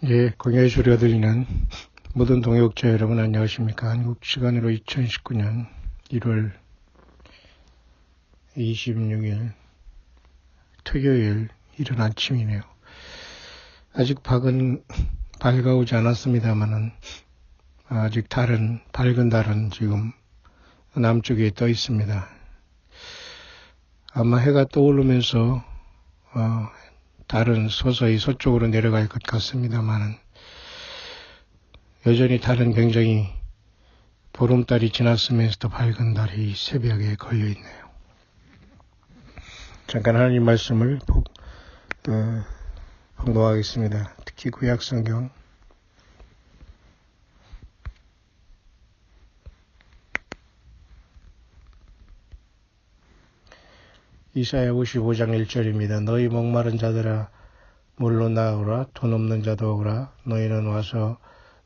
예, 공야의 소리가 들리는 모든 동역자 여러분 안녕하십니까. 한국 시간으로 2019년 1월 26일 토요일 이른 아침이네요. 아직 밖은 밝아오지 않았습니다만은 아직 밝은 달은 지금 남쪽에 떠 있습니다. 아마 해가 떠오르면서 달은 서서히 서쪽으로 내려갈 것 같습니다만은 여전히 달은 굉장히 보름달이 지났으면서도 밝은 달이 새벽에 걸려 있네요. 잠깐 하나님 말씀을 봉독하겠습니다. 특히 구약성경 이사야 55장 1절입니다. 너희 목마른 자들아 물로 나오라. 돈 없는 자도 오라. 너희는 와서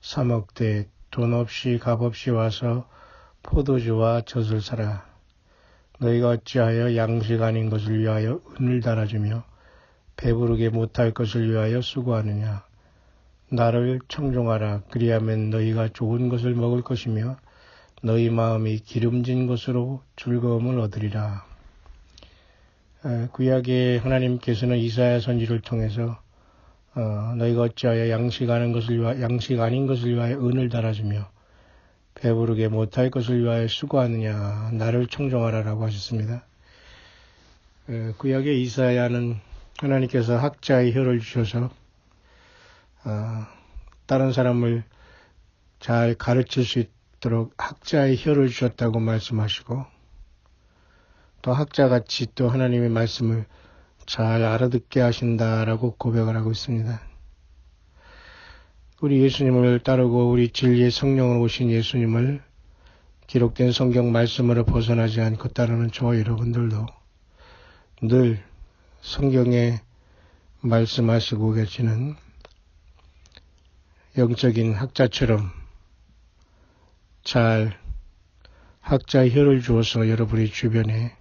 사 먹되 돈 없이 값 없이 와서 포도주와 젖을 사라. 너희가 어찌하여 양식 아닌 것을 위하여 은을 달아주며 배부르게 못할 것을 위하여 수고하느냐. 나를 청종하라. 그리하면 너희가 좋은 것을 먹을 것이며 너희 마음이 기름진 것으로 즐거움을 얻으리라. 구약의 하나님께서는 이사야 선지를 통해서 너희가 어찌하여 양식 아닌 것을 위하여 은을 달아주며 배부르게 못할 것을 위하여 수고하느냐. 나를 청종하라라고 하셨습니다. 구약의 이사야는 하나님께서 학자의 혀를 주셔서 다른 사람을 잘 가르칠 수 있도록 학자의 혀를 주셨다고 말씀하시고 또 학자같이 또 하나님의 말씀을 잘 알아듣게 하신다라고 고백을 하고 있습니다. 우리 예수님을 따르고 우리 진리의 성령으로 오신 예수님을 기록된 성경 말씀으로 벗어나지 않고 따르는 저와 여러분들도 늘 성경에 말씀하시고 계시는 영적인 학자처럼 잘 학자의 혀를 주어서 여러분의 주변에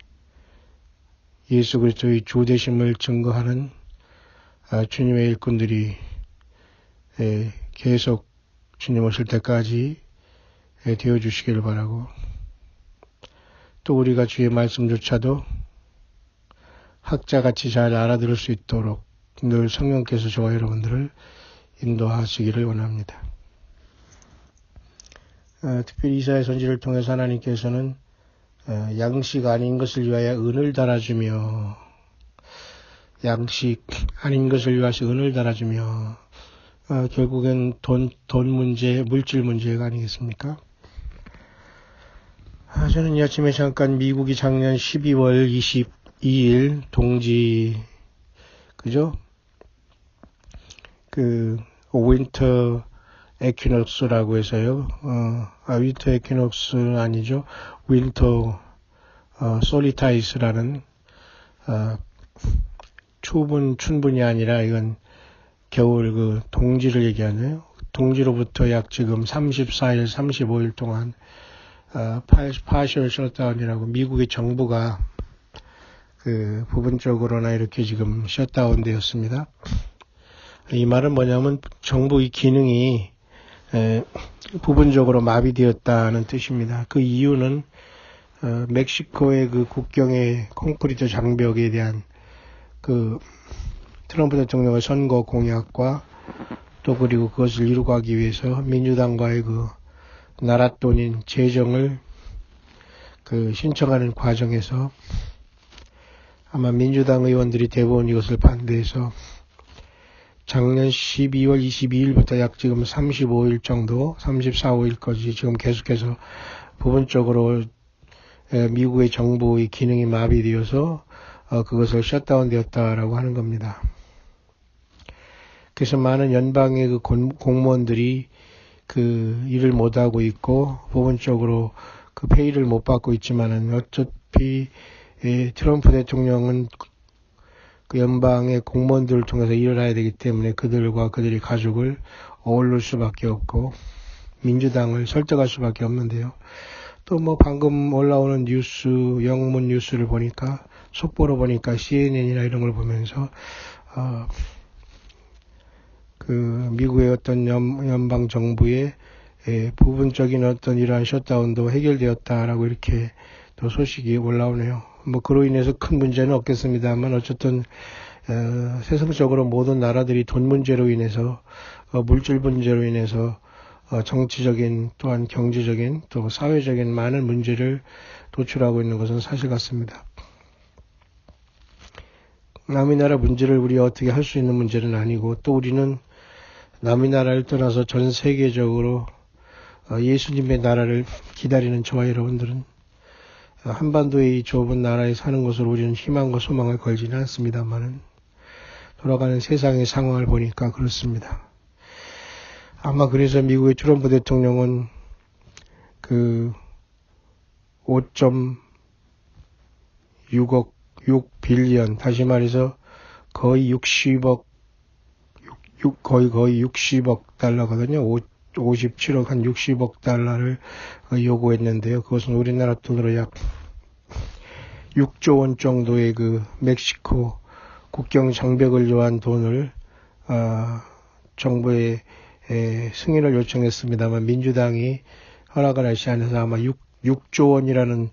예수 그리스도의 주 되심을 증거하는 주님의 일꾼들이 계속 주님 오실 때까지 되어주시기를 바라고 또 우리가 주의 말씀조차도 학자같이 잘 알아들을 수 있도록 늘 성령께서 저와 여러분들을 인도하시기를 원합니다. 특별히 이사야 선지를 통해서 하나님께서는 양식 아닌 것을 위하여 은을 달아주며 양식 아닌 것을 위하여 은을 달아주며 결국엔 돈 문제, 물질 문제가 아니겠습니까? 저는 이 아침에 잠깐 미국이 작년 12월 22일 동지 윈터 에퀴녹스라고 해서요. 윈터 에퀴녹스는 아니죠. 윈터 솔리타이스라는 춘분이 아니라 이건 겨울 동지를 얘기하네요. 동지로부터 약 지금 34일, 35일 동안 파셜 셧다운이라고 미국의 정부가 부분적으로나 이렇게 지금 셧다운 되었습니다. 이 말은 뭐냐면 정부의 기능이 부분적으로 마비되었다는 뜻입니다. 그 이유는 멕시코의 국경의 콘크리트 장벽에 대한 트럼프 대통령의 선거 공약과 또 그리고 그것을 이루기 위해서 민주당과의 나라 돈인 재정을 신청하는 과정에서 아마 민주당 의원들이 대부분 이것을 반대해서 작년 12월 22일부터 약 지금 35일 정도, 34, 5일까지 지금 계속해서 부분적으로 미국의 정부의 기능이 마비되어서 그것을 셧다운 되었다라고 하는 겁니다. 그래서 많은 연방의 공무원들이 일을 못하고 있고 부분적으로 페이를 못 받고 있지만은 어차피 트럼프 대통령은 연방의 공무원들을 통해서 일을 해야 되기 때문에 그들과 그들의 가족을 어울릴 수밖에 없고 민주당을 설득할 수밖에 없는데요. 또 방금 올라오는 영문 뉴스를 보니까 속보로 보니까 CNN이나 이런 걸 보면서 그 미국의 어떤 연방 정부의 부분적인 어떤 이러한 셧다운도 해결되었다라고 이렇게 또 소식이 올라오네요. 뭐 그로 인해서 큰 문제는 없겠습니다만 어쨌든 세상적으로 모든 나라들이 돈 문제로 인해서 물질 문제로 인해서 정치적인 또한 경제적인 또 사회적인 많은 문제를 도출하고 있는 것은 사실 같습니다. 남의 나라 문제를 우리가 어떻게 할 수 있는 문제는 아니고 또 우리는 남의 나라를 떠나서 전 세계적으로 예수님의 나라를 기다리는 저와 여러분들은 한반도의 이 좁은 나라에 사는 것으로 우리는 희망과 소망을 걸지는 않습니다만은 돌아가는 세상의 상황을 보니까 그렇습니다. 아마 그래서 미국의 트럼프 대통령은 그 5.6억 6빌리언 다시 말해서 거의 60억 거의 60억 달러거든요. 57억 한 60억 달러를 요구했는데요. 그것은 우리나라 돈으로 약 6조 원 정도의 그 멕시코 국경 장벽을 요한 돈을 정부에 승인을 요청했습니다만 민주당이 허락을 하지 않아서 아마 6조 원이라는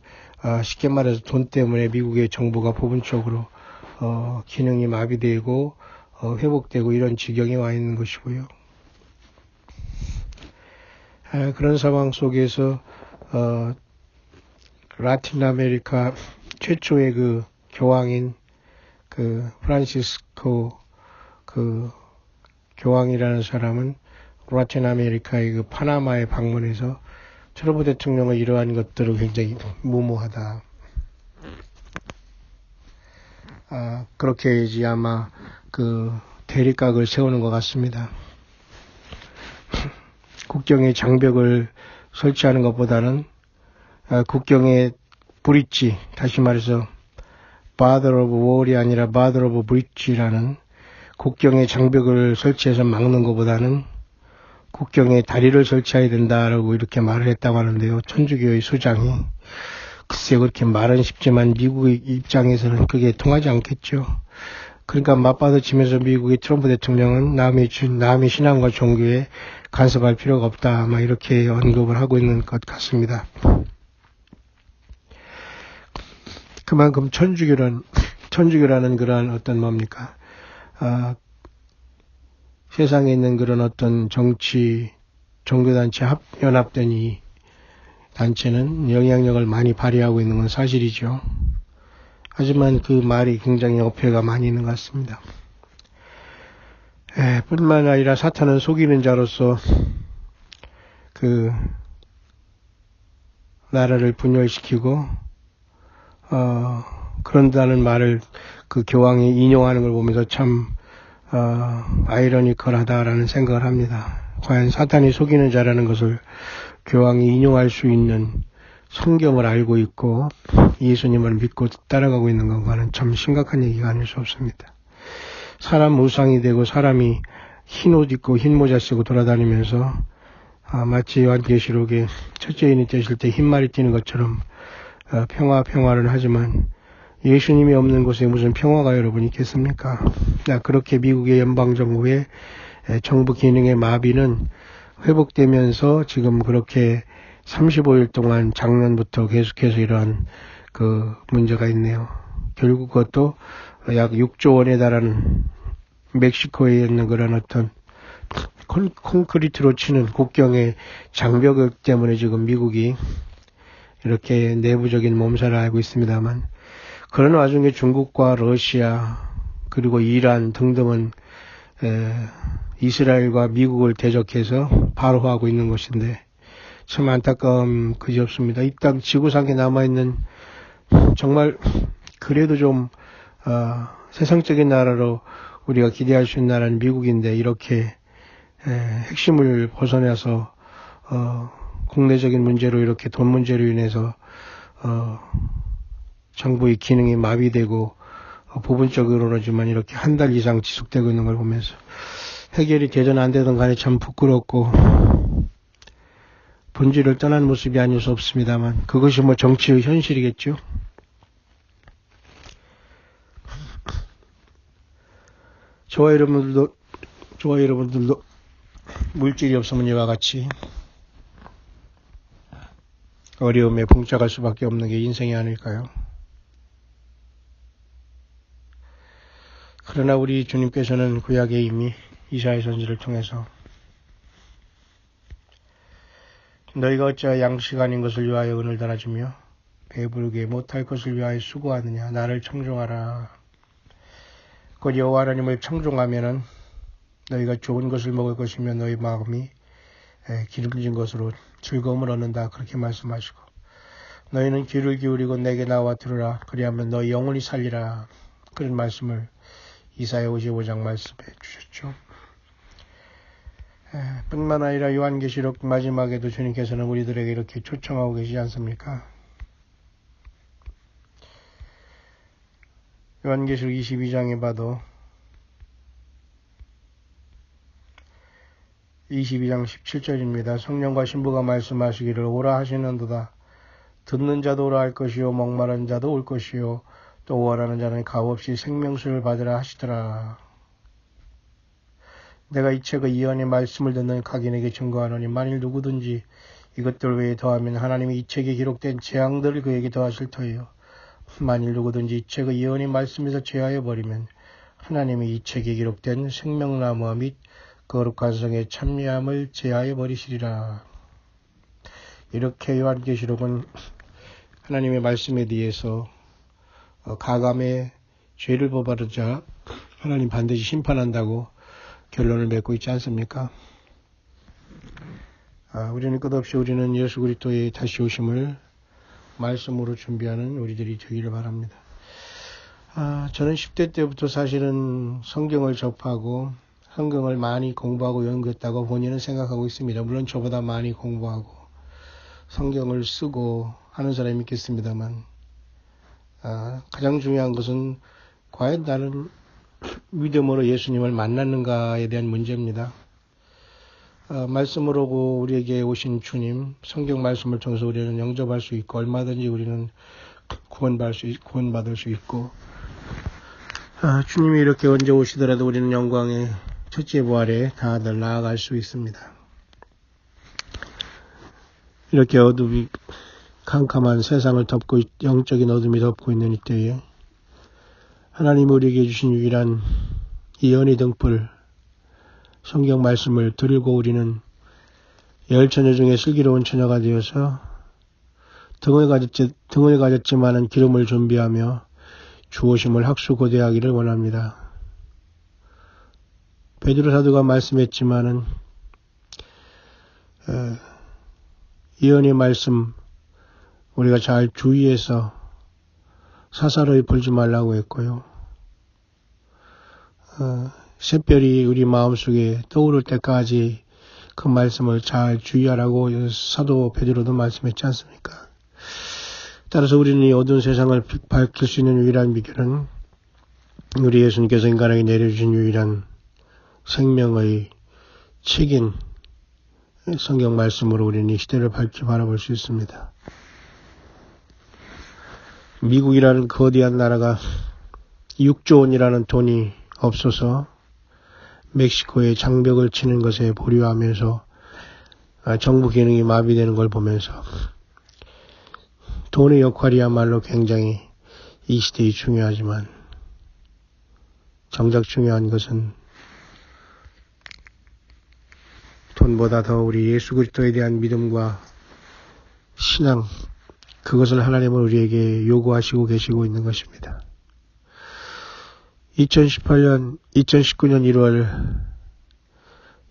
쉽게 말해서 돈 때문에 미국의 정부가 부분적으로 기능이 마비되고 회복되고 이런 지경에 와 있는 것이고요. 그런 상황 속에서 라틴 아메리카 최초의 그 교황인 그 프란시스코 그 교황이라는 사람은 라틴 아메리카의 그 파나마에 방문해서 트럼프 대통령의 이러한 것들을 굉장히 무모하다. 그렇게 이제 아마 그 대립각을 세우는 것 같습니다. 국경에 장벽을 설치하는 것보다는 국경에 브릿지, 다시 말해서 Border of Wall이 아니라 Border of Bridge라는 국경에 장벽을 설치해서 막는 것보다는 국경에 다리를 설치해야 된다라고 이렇게 말을 했다고 하는데요. 천주교의 수장이 글쎄 그렇게 말은 쉽지만 미국의 입장에서는 그게 통하지 않겠죠. 그러니까 맞받아치면서 미국의 트럼프 대통령은 남의 신앙과 종교에 간섭할 필요가 없다. 아마 이렇게 언급을 하고 있는 것 같습니다. 그만큼 천주교라는 그러한 어떤 뭡니까? 세상에 있는 그런 어떤 종교단체 연합된 이 단체는 영향력을 많이 발휘하고 있는 건 사실이죠. 하지만 그 말이 굉장히 어폐가 많이 있는 것 같습니다. 뿐만 아니라 사탄은 속이는 자로서 그 나라를 분열시키고 그런다는 말을 그 교황이 인용하는 걸 보면서 참 아이러니컬하다라는 생각을 합니다. 과연 사탄이 속이는 자라는 것을 교황이 인용할 수 있는 성경을 알고 있고 예수님을 믿고 따라가고 있는 것과는 참 심각한 얘기가 아닐 수 없습니다. 사람 우상이 되고 사람이 흰 옷 입고 흰 모자 쓰고 돌아다니면서 마치 요한계시록에 첫째 인이 떼실 때 흰말이 뛰는 것처럼 평화를 하지만 예수님이 없는 곳에 무슨 평화가 여러분 있겠습니까? 그렇게 미국의 연방정부의 정부 기능의 마비는 회복되면서 지금 그렇게 35일 동안 작년부터 계속해서 이러한 그 문제가 있네요. 결국 그것도 약 6조 원에 달하는 멕시코에 있는 그런 어떤 콘크리트로 치는 국경의 장벽 때문에 지금 미국이 이렇게 내부적인 몸살을 앓고 있습니다만 그런 와중에 중국과 러시아 그리고 이란 등등은 이스라엘과 미국을 대적해서 바로하고 있는 것인데 참 안타까움 그지없습니다. 이 땅 지구상에 남아있는 정말 그래도 좀 세상적인 나라로 우리가 기대할 수 있는 나라는 미국인데 이렇게 핵심을 벗어나서 국내적인 문제로 이렇게 돈 문제로 인해서 정부의 기능이 마비되고 부분적으로지만 이렇게 한 달 이상 지속되고 있는 걸 보면서 해결이 되든 안 되든 간에 참 부끄럽고 본질을 떠난 모습이 아닐 수 없습니다만 그것이 뭐 정치의 현실이겠죠. 저와 저와 여러분들도 물질이 없으면 이와 같이 어려움에 봉착할 수밖에 없는 게 인생이 아닐까요? 그러나 우리 주님께서는 구약에 이미 이사야 선지를 통해서 너희가 어찌하여 양식 아닌 것을 위하여 은을 달아주며 배부르게 못할 것을 위하여 수고하느냐. 나를 청종하라. 곧 여호와 하나님을 청종하면은 너희가 좋은 것을 먹을 것이며 너희 마음이 기름진 것으로 즐거움을 얻는다. 그렇게 말씀하시고 너희는 귀를 기울이고 내게 나와 들으라. 그리하면 너희 영혼이 살리라. 그런 말씀을 이사야 55장 말씀해 주셨죠. 뿐만 아니라 요한계시록 마지막에도 주님께서는 우리들에게 이렇게 초청하고 계시지 않습니까? 요한계시록 22장에 봐도 22장 17절입니다. 성령과 신부가 말씀하시기를 오라 하시는도다. 듣는 자도 오라 할 것이요 목마른 자도 올 것이요 또 원하는 자는 값없이 생명수를 받으라 하시더라. 내가 이 책의 예언의 말씀을 듣는 각인에게 증거하노니 만일 누구든지 이것들 외에 더하면 하나님이 이 책에 기록된 재앙들을 그에게 더하실 터이요 만일 누구든지 이 책의 예언의 말씀에서 제하여 버리면 하나님이 이 책에 기록된 생명나무와 및 거룩한 성의 참여함을 제하여 버리시리라. 이렇게 요한계시록은 하나님의 말씀에 대해서 가감의 죄를 범하자 하나님 반드시 심판한다고 결론을 맺고 있지 않습니까? 우리는 끝없이 우리는 예수 그리스도의 다시 오심을 말씀으로 준비하는 우리들이 되기를 바랍니다. 저는 10대 때부터 사실은 성경을 접하고 성경을 많이 공부하고 연구했다고 본인은 생각하고 있습니다. 물론 저보다 많이 공부하고 성경을 쓰고 하는 사람이 있겠습니다만 가장 중요한 것은 과연 나는 믿음으로 예수님을 만났는가에 대한 문제입니다. 말씀으로 우리에게 오신 주님, 성경 말씀을 통해서 우리는 영접할 수 있고 얼마든지 우리는 구원받을 수 있고 주님이 이렇게 언제 오시더라도 우리는 영광의 첫째 부활에 다들 나아갈 수 있습니다. 이렇게 어둠이 캄캄한 세상을 덮고 영적인 어둠이 덮고 있는 이때에 하나님이 우리에게 주신 유일한 예언의 등불 성경 말씀을 들고 우리는 열 처녀 중에 슬기로운 처녀가 되어서 등을 가졌지만은 기름을 준비하며 주오심을 학수고대하기를 원합니다. 베드로 사도가 말씀했지만은 예언의 말씀 우리가 잘 주의해서 사사로이 불지 말라고 했고요. 샛별이 우리 마음속에 떠오를 때까지 그 말씀을 잘 주의하라고 사도 베드로도 말씀했지 않습니까? 따라서 우리는 이 어두운 세상을 밝힐 수 있는 유일한 비결은 우리 예수님께서 인간에게 내려주신 유일한 생명의 책인 성경 말씀으로 우리는 이 시대를 밝히 바라볼 수 있습니다. 미국이라는 거대한 나라가 6조 원이라는 돈이 없어서 멕시코에 장벽을 치는 것에 보류하면서 정부 기능이 마비되는 걸 보면서 돈의 역할이야말로 굉장히 이 시대에 중요하지만 정작 중요한 것은 돈보다 더 우리 예수 그리스도에 대한 믿음과 신앙, 그것을 하나님은 우리에게 요구하시고 계시고 있는 것입니다. 2019년 1월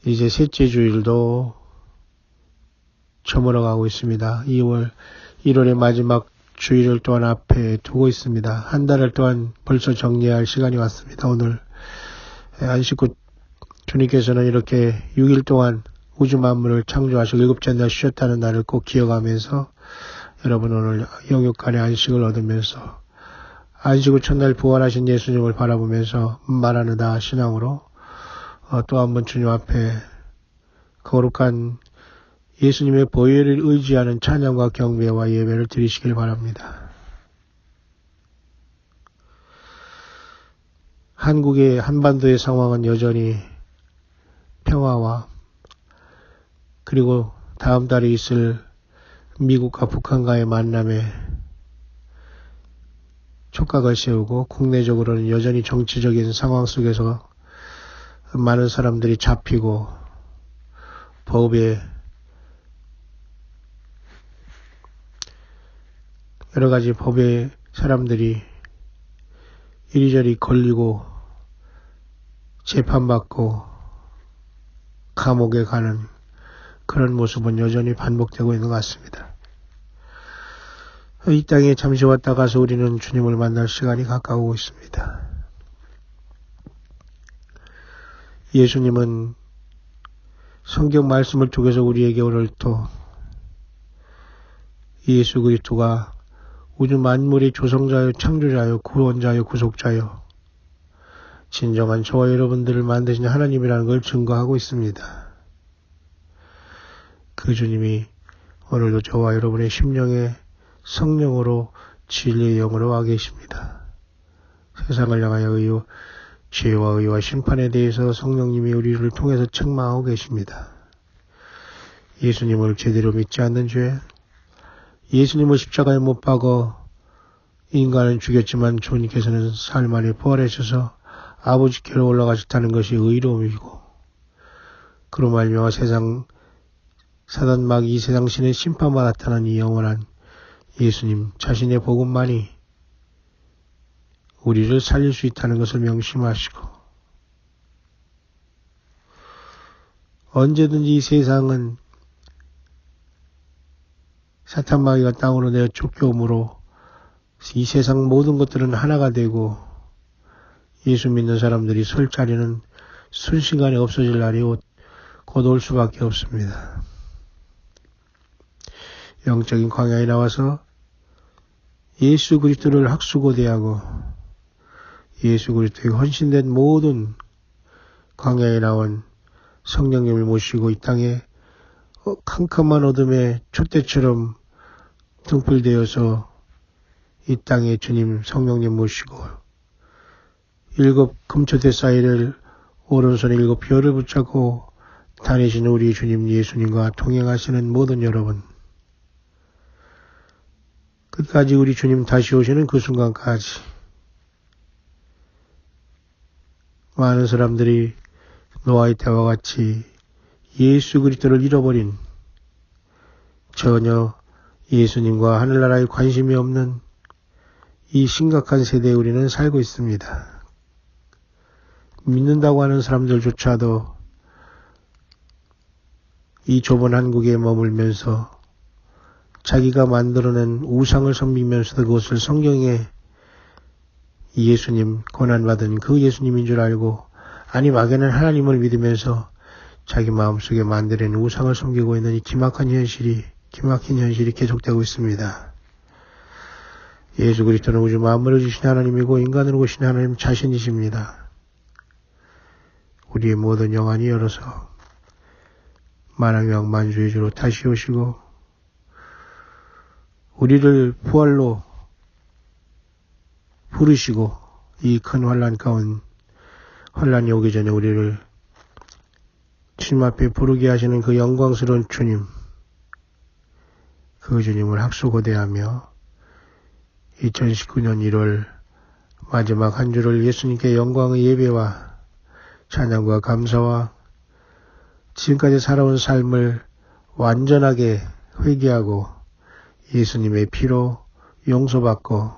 이제 셋째 주일도 저물어 가고 있습니다. 1월의 마지막 주일을 또한 앞에 두고 있습니다. 한 달을 또한 벌써 정리할 시간이 왔습니다. 오늘 안식구 주님께서는 이렇게 6일 동안 우주 만물을 창조하시고 7째 날 쉬었다는 날을 꼭 기억하면서 여러분 오늘 영육간의 안식을 얻으면서 안식 후 첫날 부활하신 예수님을 바라보면서 말하는다 신앙으로 또 한번 주님 앞에 거룩한 예수님의 보혈을 의지하는 찬양과 경배와 예배를 드리시길 바랍니다. 한국의 한반도의 상황은 여전히 평화와 그리고 다음 달에 있을 미국과 북한과의 만남에 촉각을 세우고 국내적으로는 여전히 정치적인 상황 속에서 많은 사람들이 잡히고 법에 여러 가지 법에 사람들이 이리저리 걸리고 재판받고 감옥에 가는 그런 모습은 여전히 반복되고 있는 것 같습니다. 이 땅에 잠시 왔다 가서 우리는 주님을 만날 시간이 가까우고 있습니다. 예수님은 성경 말씀을 통해서 우리에게 오늘 또 예수 그리스도가 우주 만물의 조성자요, 창조자요, 구원자요, 구속자요, 진정한 저와 여러분들을 만드신 하나님이라는 걸 증거하고 있습니다. 그 주님이 오늘도 저와 여러분의 심령에 성령으로 진리의 영으로 와 계십니다. 세상을 향하여 죄와 의와 심판에 대해서 성령님이 우리를 통해서 책망하고 계십니다. 예수님을 제대로 믿지 않는 죄, 예수님을 십자가에 못 박아 인간은 죽였지만 주님께서는 삶 안에 부활하셔서 아버지께로 올라가셨다는 것이 의로움이고, 그로 말미암아 사단 막 이 세상 신의 심판받았다는 이 영원한 예수님 자신의 복음만이 우리를 살릴 수 있다는 것을 명심하시고, 언제든지 이 세상은 사탄 마귀가 땅으로 내어 쫓겨옴으로 이 세상 모든 것들은 하나가 되고 예수 믿는 사람들이 설 자리는 순식간에 없어질 날이 곧 올 수밖에 없습니다. 영적인 광야에 나와서 예수 그리스도를 학수고대하고 예수 그리스도에 헌신된 모든 광야에 나온 성령님을 모시고 이 땅에 캄캄한 어둠의 촛대처럼 등불되어서 이 땅에 주님 성령님 모시고 7 금초대 사이를 오른손에 7 별을 붙잡고 다니시는 우리 주님 예수님과 동행하시는 모든 여러분, 끝까지 우리 주님 다시 오시는 그 순간까지 많은 사람들이 노아의 때와 같이 예수 그리스도를 잃어버린, 전혀 예수님과 하늘나라에 관심이 없는 이 심각한 세대에 우리는 살고 있습니다. 믿는다고 하는 사람들조차도 이 좁은 한국에 머물면서 자기가 만들어낸 우상을 섬기면서도 그것을 성경에 예수님, 고난받은 그 예수님인 줄 알고, 아니 막에는 하나님을 믿으면서 자기 마음속에 만들어낸 우상을 섬기고 있는 이 기막힌 현실이 계속되고 있습니다. 예수 그리스도는 우주 만물을 주신 하나님이고 인간으로 오신 하나님 자신이십니다. 우리의 모든 영안이 열어서 만왕의 왕 만주의 주로 다시 오시고 우리를 부활로 부르시고 이 큰 환난 가운 환난이 오기 전에 우리를 주님 앞에 부르게 하시는 그 영광스러운 주님, 그 주님을 학수고대하며 2019년 1월 마지막 한 주를 예수님께 영광의 예배와 찬양과 감사와 지금까지 살아온 삶을 완전하게 회개하고 예수님의 피로 용서받고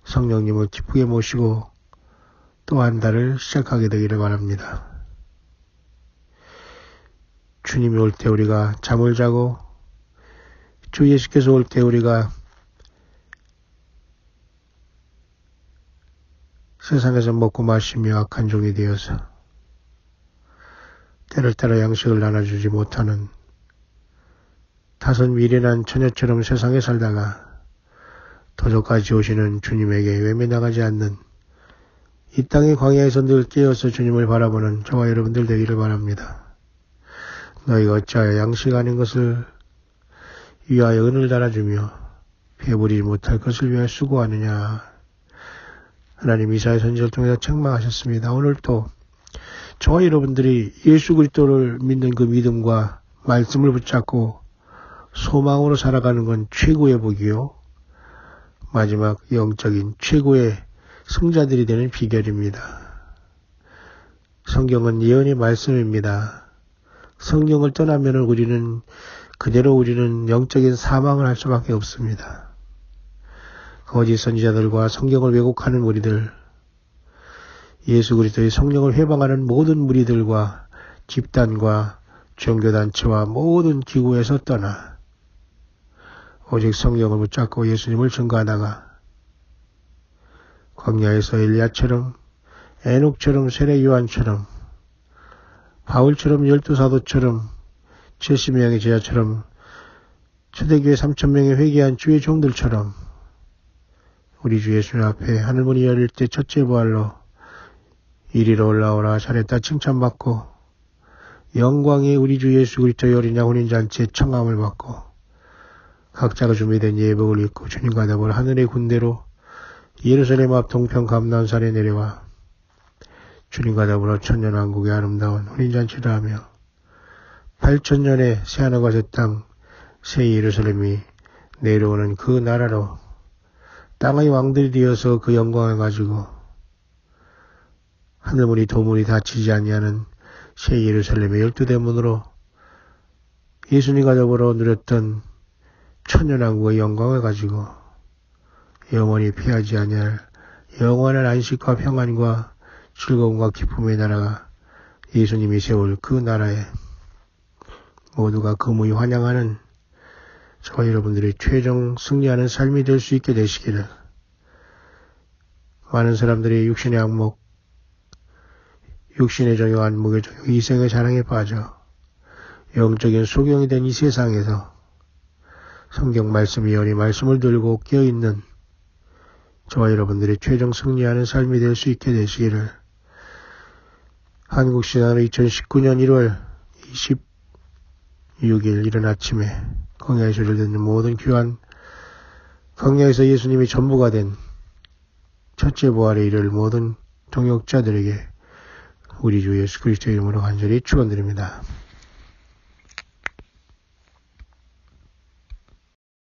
성령님을 기쁘게 모시고 또 한 달을 시작하게 되기를 바랍니다. 주님이 올 때 우리가 잠을 자고 주 예수께서 올 때 우리가 세상에서 먹고 마시며 악한 종이 되어서 때를 따라 양식을 나눠주지 못하는 다섯 미련한 처녀처럼 세상에 살다가 도적까지 오시는 주님에게 외면나가지 않는 이 땅의 광야에서 늘 깨어서 주님을 바라보는 저와 여러분들 되기를 바랍니다. 너희가 어찌하여 양식 아닌 것을 위하여 은을 달아주며 배부리지 못할 것을 위하여 수고하느냐. 하나님 이사야 선지자를 통해서 책망하셨습니다. 오늘 또 저와 여러분들이 예수 그리스도를 믿는 그 믿음과 말씀을 붙잡고 소망으로 살아가는 건 최고의 복이요. 마지막 영적인 최고의 승자들이 되는 비결입니다. 성경은 예언의 말씀입니다. 성경을 떠나면 우리는 영적인 사망을 할 수밖에 없습니다. 거짓 선지자들과 성경을 왜곡하는 무리들, 예수 그리스도의 성령을 회방하는 모든 무리들과 집단과 종교단체와 모든 기구에서 떠나 오직 성경을 붙잡고 예수님을 증거하다가 광야에서 엘리야처럼, 에녹처럼, 세례 요한처럼, 바울처럼, 12사도처럼, 70명의 제자처럼, 초대교회 3,000명의 회개한 주의 종들처럼 우리 주 예수님 앞에 하늘문이 열릴 때 첫째 부활로 이리로 올라오라 잘했다 칭찬받고 영광의 우리 주 예수 그리스도의 어린 양 혼인잔치의 청함을 받고 각자가 준비된 예복을 입고 주님과 더불어 하늘의 군대로 예루살렘 앞 동편 감난산에 내려와 주님과 더불어 천년왕국의 아름다운 혼인잔치를 하며 8,000년의 새하늘과 새 땅, 새 예루살렘이 내려오는 그 나라로 땅의 왕들이 되어서 그 영광을 가지고 하늘문이 도문이 닫히지 아니하는 새 예루살렘의 12대문으로 예수님과 더불어 누렸던 천년왕국의 영광을 가지고 영원히 피하지 아니할 영원한 안식과 평안과 즐거움과 기쁨의 나라가 예수님이 세울 그 나라에 모두가 금이 환영하는 저와 여러분들이 최종 승리하는 삶이 될 수 있게 되시기를. 많은 사람들이 육신의 안목, 육신의 정욕, 안목의 정욕, 이생의 자랑에 빠져 영적인 소경이 된 이 세상에서 성경 말씀 이어리 말씀을 들고 깨어있는 저와 여러분들이 최종 승리하는 삶이 될 수 있게 되시기를. 한국 시간으로 2019년 1월 26일 이른 아침에 광야의 소리를 듣는 모든 귀한 광야에서 예수님이 전부가 된 첫째 부활에 이를 모든 동역자들에게 우리 주 예수 그리스도의 이름으로 간절히 축원드립니다.